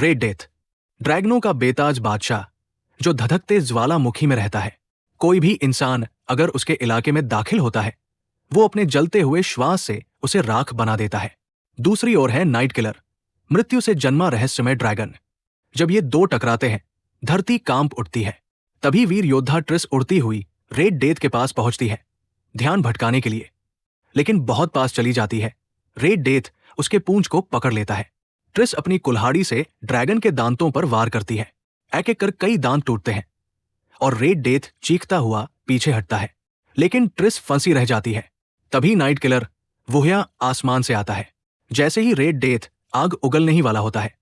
Red death, ड्रैगनों का बेताज बादशाह जो धधकते ज्वालामुखी में रहता है। कोई भी इंसान अगर उसके इलाके में दाखिल होता है, वो अपने जलते हुए श्वास से उसे राख बना देता है। दूसरी ओर है नाइट किलर, मृत्यु से जन्मा रहस्यमय ड्रैगन। जब ये दो टकराते हैं, धरती कांप उठती है। तभी वीर योद्धा ट्रिस उड़ती हुई रेड डेथ के पास पहुंचती है, ध्यान भटकाने के लिए। लेकिन बहुत पास चली जाती है। रेड डेथ उसके पूंछ को पकड़ लेता है। ट्रिस अपनी कुल्हाड़ी से ड्रैगन के दांतों पर वार करती है। एक एक कर कई दांत टूटते हैं और रेड डेथ चीखता हुआ पीछे हटता है। लेकिन ट्रिस फंसी रह जाती है। तभी नाइट किलर वोहिया आसमान से आता है। जैसे ही रेड डेथ आग उगलने ही वाला होता है,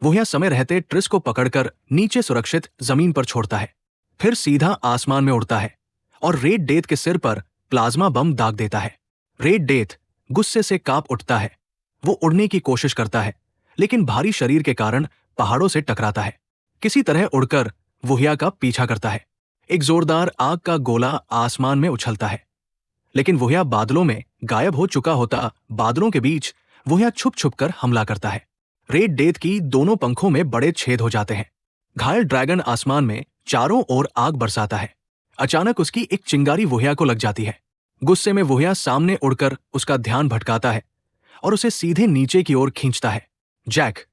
वोहिया समय रहते ट्रिस को पकड़कर नीचे सुरक्षित जमीन पर छोड़ता है। फिर सीधा आसमान में उड़ता है और रेड डेथ के सिर पर प्लाज्मा बम दाग देता है। रेड डेथ गुस्से से कांप उठता है। वो उड़ने की कोशिश करता है, लेकिन भारी शरीर के कारण पहाड़ों से टकराता है। किसी तरह उड़कर वोहिया का पीछा करता है। एक जोरदार आग का गोला आसमान में उछलता है, लेकिन वोहिया बादलों में गायब हो चुका होता। बादलों के बीच वोहिया छुप छुप कर हमला करता है। रेड डेथ की दोनों पंखों में बड़े छेद हो जाते हैं। घायल ड्रैगन आसमान में चारों ओर आग बरसाता है। अचानक उसकी एक चिंगारी वोहिया को लग जाती है। गुस्से में वोहिया सामने उड़कर उसका ध्यान भटकाता है और उसे सीधे नीचे की ओर खींचता है। जैक,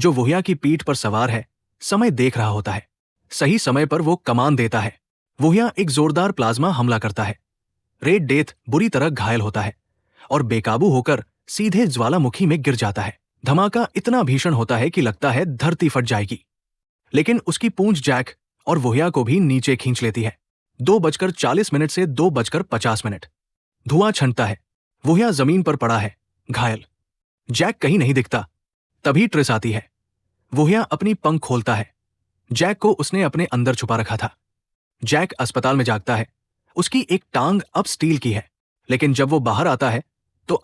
जो वोहिया की पीठ पर सवार है, समय देख रहा होता है। सही समय पर वो कमान देता है। वोहिया एक जोरदार प्लाज्मा हमला करता है। रेड डेथ बुरी तरह घायल होता है और बेकाबू होकर सीधे ज्वालामुखी में गिर जाता है। धमाका इतना भीषण होता है कि लगता है धरती फट जाएगी। लेकिन उसकी पूंछ जैक और वोहिया को भी नीचे खींच लेती है। 2:40 से 2:50। धुआं छंटता है। वोहिया जमीन पर पड़ा है, घायल। जैक कहीं नहीं दिखता। तभी ट्रिस आती है। वोहिया अपनी पंख खोलता है। जैक को उसने अपने अंदर छुपा रखा था। जैक अस्पताल में जागता है। उसकी एक टांग अब स्टील की है, लेकिन जब वो बाहर आता है तो